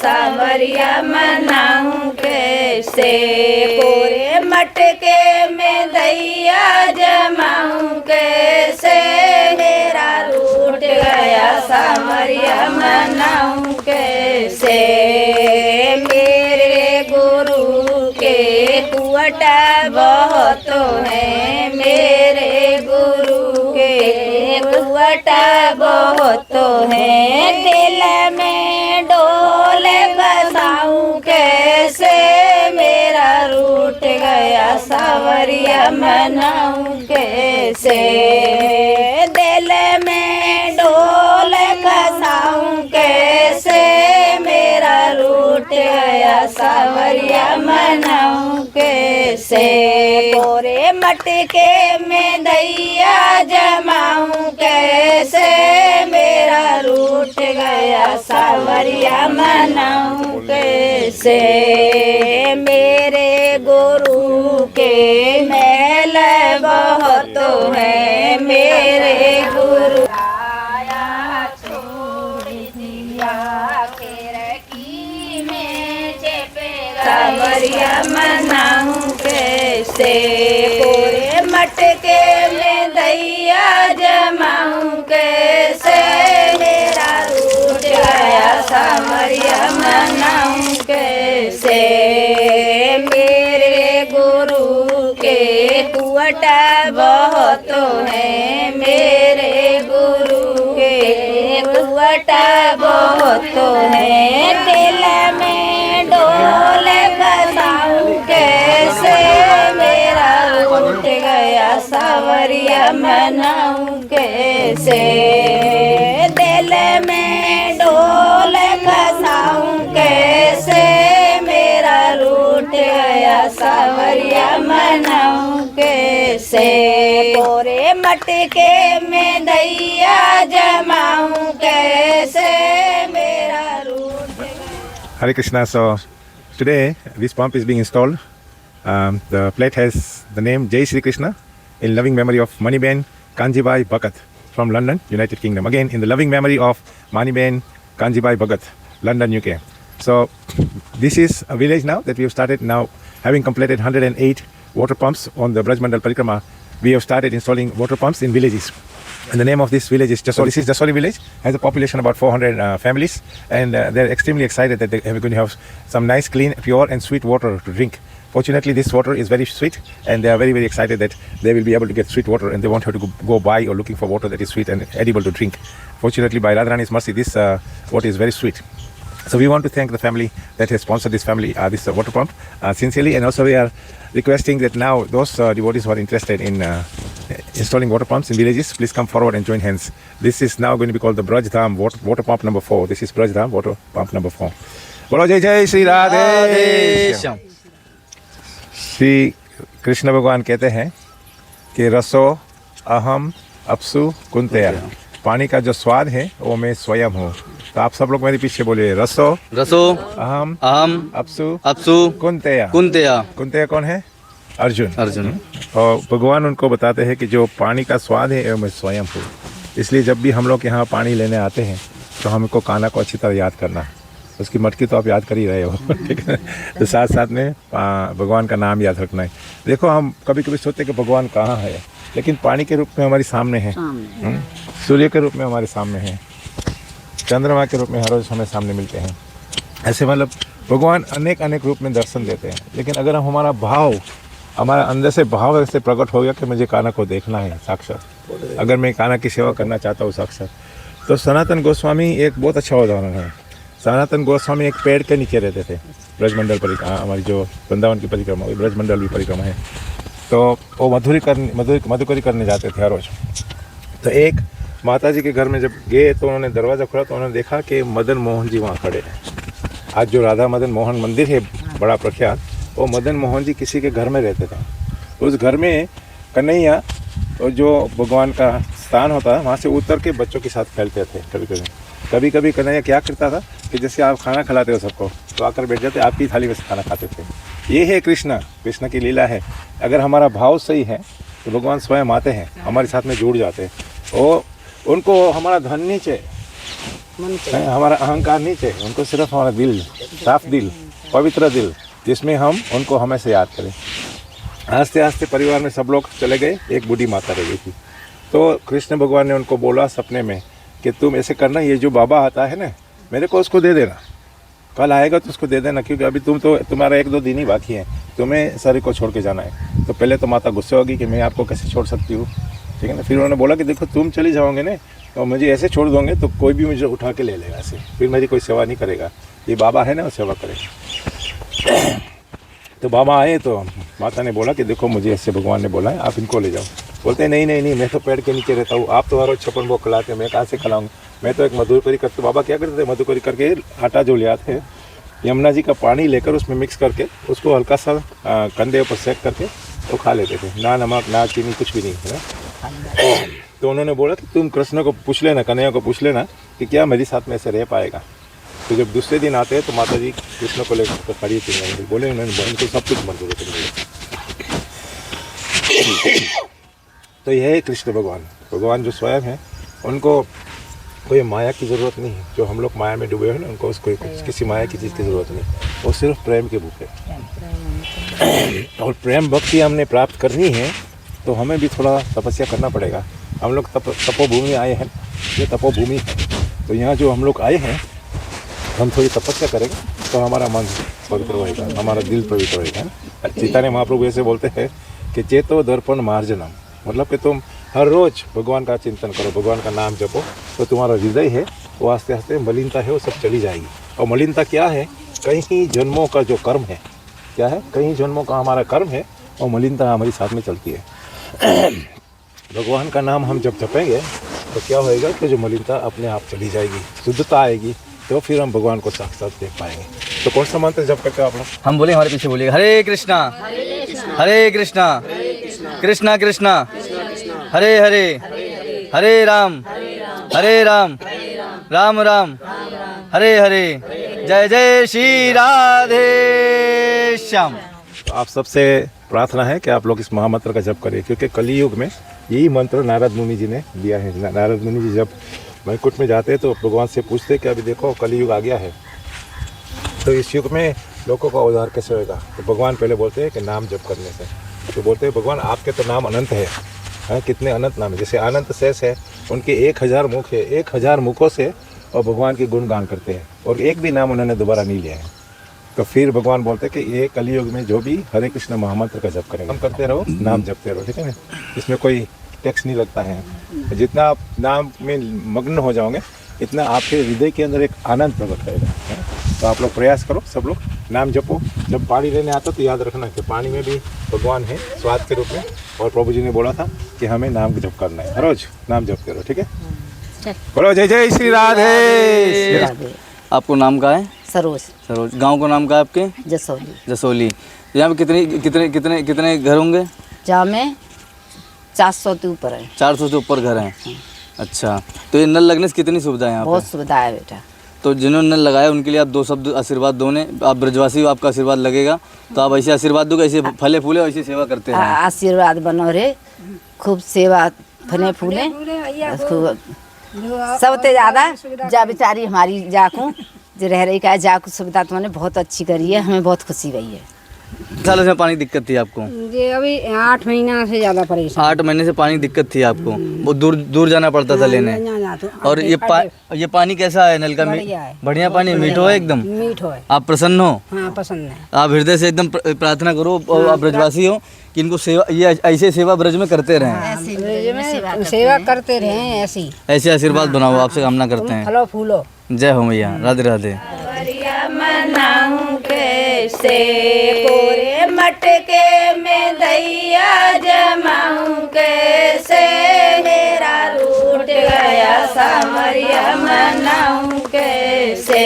सावरिया मनाऊं कैसे, कोरे मटके में दैया जमाऊं कैसे, मेरा रूठ गया सावरिया मनाऊं कैसे। मेरे गुरु के कुवटा बहुत है, मेरे गुरु के कुवटा बहुत है, दिल में डोल बसाऊं कैसे, मेरा रूठ गया सावरिया मनाऊं कैसे। दिल में डोल बसाऊं कैसे, मेरा रूठ गया सावरिया मनाऊं कैसे। कोरे मटके में दैया जमाऊं कैसे, मेरा रूठ गया सावरिया मनाऊं कैसे। मेरे गुरु के मैल बहुत है, मेरे गुरु आया छोड़ दिया खिड़की में चेपेरा, सावरिया मनाऊं कैसे। कोरे मटके में दैया जमाऊं कैसे, मेरा रूठ गया सावरिया मनाऊं कैसे। मेरे गुरु के कुवटा बहुत है, मेरे गुरु के कुवटा बहुत है, दिल में डोल बसाऊं कैसे, मेरा रूठ गया सावरिया मनाऊं कैसे। दिल में डोल बसाऊं कैसे, मेरा रूठ गया सावरिया मनाऊं कैसे। कोरे मटके में दैया जमाऊं कैसे, मेरा रूठ। Hare Krishna. So today this pump is being installed. The plate has the name Jai Shri Krishna in loving memory of Maniben Kanjibai Bhagat from London, United Kingdom. Again, in the loving memory of Maniben Kanjibai Bhagat, London, UK. So this is a village now that we have started now, having completed 108 water pumps on the Braj Mandal Parikrama. We have started installing water pumps in villages. And the name of this village is Jasoli. This is Jasoli village, has a population about 400 families, and they're extremely excited that they are going to have some nice, clean, pure and sweet water to drink. Fortunately, this water is very sweet, and they are very, very excited that they will be able to get sweet water, and they won't have to go buy or looking for water that is sweet and edible to drink. Fortunately, by Radharani's mercy, this water is very sweet. So we want to thank the family that has sponsored this water pump sincerely, and also we are requesting that now those devotees who are interested in installing water pumps in villages, please come forward and join hands. This is now going to be called the Braj Dham water pump number 4. This is Braj Dham water pump number 4. Bolo Jai Jai Shri Radhe Shyam. Shri Krishna भगवान कहते हैं कि रसो अहम अपसु कुंतया, पानी का जो स्वाद है वो मैं स्वयं हूँ। तो आप सब लोग मेरे पीछे बोलिए, रसो रसो अहम अहम अपसु अपसु कुंतया। कुंतया। कुंतया कौन है? अर्जुन। अर्जुन। और भगवान उनको बताते हैं कि जो पानी का स्वाद है वो मैं स्वयं हूँ। इसलिए जब भी हम लोग यहाँ पानी लेने आते हैं तो हमको कान्हा को अच्छी तरह याद करना। उसकी मटकी तो आप याद कर ही रहे हो, ठीक है। तो साथ साथ में भगवान का नाम याद रखना है। देखो, हम कभी कभी सोचते हैं कि भगवान कहाँ है, लेकिन पानी के रूप में हमारे सामने है, सूर्य के रूप में हमारे सामने है, चंद्रमा के रूप में हर रोज हमें सामने मिलते हैं। ऐसे मतलब भगवान अनेक अनेक रूप में दर्शन देते हैं। लेकिन अगर हम हमारा भाव, हमारा अंदर से भाव ऐसे प्रकट हो गया कि मुझे कान्हा को देखना है साक्षात, अगर मैं कान्हा की सेवा करना चाहता हूँ साक्षात, तो सनातन गोस्वामी एक बहुत अच्छा उदाहरण है। सनातन गोस्वामी एक पेड़ के नीचे रहते थे। ब्रजमंडल परिक्रमा, हमारी जो वृंदावन की परिक्रमा हुई, ब्रजमंडल भी परिक्रमा है, तो वो मधुकरी करने जाते थे हर रोज। तो एक माता जी के घर में जब गए तो उन्होंने दरवाज़ा खोला तो उन्होंने देखा कि मदन मोहन जी वहाँ खड़े हैं। आज जो राधा मदन मोहन मंदिर है बड़ा प्रख्यात, वो मदन मोहन जी किसी के घर में रहते थे। उस घर में कन्हैया, तो जो भगवान का स्थान होता है, वहाँ से उतर के बच्चों के साथ खेलते थे। कभी कभी कन्हैया क्या करता था कि जैसे आप खाना खिलाते हो सबको, तो आकर बैठ जाते, आपकी थाली में से खाना खाते थे। ये है कृष्ण की लीला है। अगर हमारा भाव सही है तो भगवान स्वयं आते हैं, हमारे साथ में जुड़ जाते हैं। और उनको हमारा धन नहीं चाहिए, हमारा अहंकार नहीं चाहिए उनको, सिर्फ हमारा दिल, साफ दिल, पवित्र दिल, जिसमें हम उनको हमेशा याद करें। आस्ते आस्ते परिवार में सब लोग चले गए, एक बूढ़ी माता रह गई थी। तो कृष्ण भगवान ने उनको बोला सपने में कि तुम ऐसे करना, ये जो बाबा आता है ना, मेरे को उसको दे देना, कल आएगा तो उसको दे देना, क्योंकि अभी तुम्हारा 1-2 दिन ही बाकी है, तुम्हें शरीर को छोड़ के जाना है। तो पहले तो माता गुस्से होगी कि मैं आपको कैसे छोड़ सकती हूँ, ठीक है ना। फिर उन्होंने बोला कि देखो तुम चली जाओगे ना और मुझे ऐसे छोड़ दोगे तो कोई भी मुझे उठा के ले लेगा ऐसे, फिर मेरी कोई सेवा नहीं करेगा, ये बाबा है ना वो सेवा करेगा। तो बाबा आए तो माता ने बोला कि देखो मुझे ऐसे भगवान ने बोला है, आप इनको ले जाओ। बोलते हैं नहीं, मैं तो पेड़ के नीचे रहता हूँ, आप तो हर रोज 56 भोग खिलाते हैं, मैं कहाँ से खिलाऊंगा, मैं तो एक मधुकरी करते। बाबा क्या करते थे, मधुकरी करके आटा जो ले आते हैं, यमुना जी का पानी लेकर उसमें मिक्स करके उसको हल्का सा कंधे ऊपर सेक करके तो खा लेते थे, ना नमक ना चीनी कुछ भी नहीं है ना। तो उन्होंने बोला कि तुम कृष्ण को पूछ लेना, कन्हैया को पूछ लेना कि क्या मेरे साथ में ऐसे रह पाएगा। तो जब दूसरे दिन आते हैं तो माता जी कृष्ण को लेकर खड़ी थी, बोले उन्होंने उनको सब कुछ मंजूर है। तो यह है कृष्ण भगवान जो स्वयं है, उनको कोई माया की ज़रूरत नहीं है। जो हम लोग माया में डूबे हैं ना, उनको उसको किसी माया की चीज़ की ज़रूरत नहीं, वो सिर्फ प्रेम के भूखे। और प्रेम भक्ति हमने प्राप्त करनी है तो हमें भी थोड़ा तपस्या करना पड़ेगा। हम लोग तपोभूमि आए हैं, ये तपोभूमि है, तो यहाँ जो हम लोग आए हैं हम थोड़ी तपस्या करेंगे तो हमारा मन पवित्र होएगा, हमारा दिल पवित्र होएगा। चैतन्य महाप्रभु ऐसे बोलते हैं कि चेतो दर्पण मार्जनम, मतलब कि तुम हर रोज़ भगवान का चिंतन करो, भगवान का नाम जपो, तो तुम्हारा हृदय है वो आस्ते आस्ते मलिनता है वो सब चली जाएगी। और मलिनता क्या है, कई जन्मों का जो कर्म है, क्या है, कई जन्मों का हमारा कर्म है और मलिनता हमारी साथ में चलती है। भगवान का नाम हम जब जपेंगे तो क्या होएगा कि जो मलिनता अपने आप चली जाएगी, शुद्धता आएगी, तो फिर हम भगवान को साक्षात देख पाएंगे। तो कौन सा मंत्र जप करते हो आप लोग? हम बोले, हमारे पीछे बोलिए, हरे कृष्णा हरे कृष्णा कृष्णा कृष्णा हरे हरे हरे राम राम राम हरे हरे, जय जय श्री राधे श्याम। तो आप सबसे प्रार्थना है कि आप लोग इस महामंत्र का जप करें, क्योंकि कलियुग में यही मंत्र नारद मुनि जी ने दिया है। नारद मुनि जी जब वैकुंठ में जाते तो भगवान से पूछते कि अभी देखो कलियुग आ गया है, तो इस युग में लोगों का उद्धार कैसे होगा। तो भगवान पहले बोलते हैं कि नाम जप करने से। तो बोलते हैं भगवान आपके तो नाम अनंत है, कितने अनंत नाम है, जैसे अनंत शेष है, उनके 1000 मुख है, 1000 मुखों से और भगवान की गुणगान करते हैं, और एक भी नाम उन्होंने दोबारा नहीं लिया है। तो फिर भगवान बोलते हैं कि ये कलियुग में जो भी हरे कृष्ण महामंत्र का जप करेंगे, हम करते रहो, नाम जपते रहो, ठीक है ना। इसमें कोई टैक्स नहीं लगता है। जितना आप नाम में मग्न हो जाओगे इतना आपके हृदय के अंदर एक आनंद प्रकट रहेगा। तो आप लोग प्रयास करो, सब लोग नाम जपो। जब पानी लेने आता तो याद रखना कि पानी में भी भगवान है स्वाद के रूप में, और प्रभु जी ने बोला था कि हमें नाम जप करना है, हर रोज नाम जपते रहो, ठीक है। बोलो जय जय श्री राधे। आपको नाम का है? सरोज। गांव का नाम का है आपके? जसोली। यहाँ पे कितने घर होंगे? जहाँ में 400 के ऊपर है। 400 से ऊपर घर हैं। अच्छा, तो ये नल लगने से कितनी सुविधा है यहाँ पे? बहुत सुविधा है बेटा। तो जिन्होंने नल लगाया उनके लिए आप 2 शब्द आशीर्वाद दो ने, आप ब्रजवासी हो, आपका आशीर्वाद लगेगा, तो आप ऐसे आशीर्वाद दो, ऐसे फले फूले ऐसी सेवा करते हैं। आशीर्वाद बनो रे, खूब सेवा फले फूले, सबसे ज़्यादा जा बेचारी हमारी जाकू जो रह रही का जाकू सुविधा तुमने बहुत अच्छी करी है, हमें बहुत खुशी गई है। सालों से पानी दिक्कत थी आपको? ये अभी 8 महीना से ज़्यादा परेशान। 8 महीने से पानी दिक्कत थी आपको, वो दूर जाना पड़ता था लेने। और ये पानी कैसा है नल का? बढ़िया पानी, मीठो है एकदम? मीठो है। आप प्रसन्न हो? हाँ, पसंद है। आप हृदय से एकदम प्रार्थना करो, और आप ब्रजवासी हो कि इनको सेवा, ये ऐसे सेवा ब्रज में करते रहें, सेवा करते रहें, ऐसे आशीर्वाद बनाओ, आपसे कामना करते हैं। फलो फूलो। जय हो मैया, राधे राधे। मनाऊं कैसे कोरे मटके में दैया जमाऊं कैसे, मेरा रूठ गया सामरिया मनाऊं कैसे।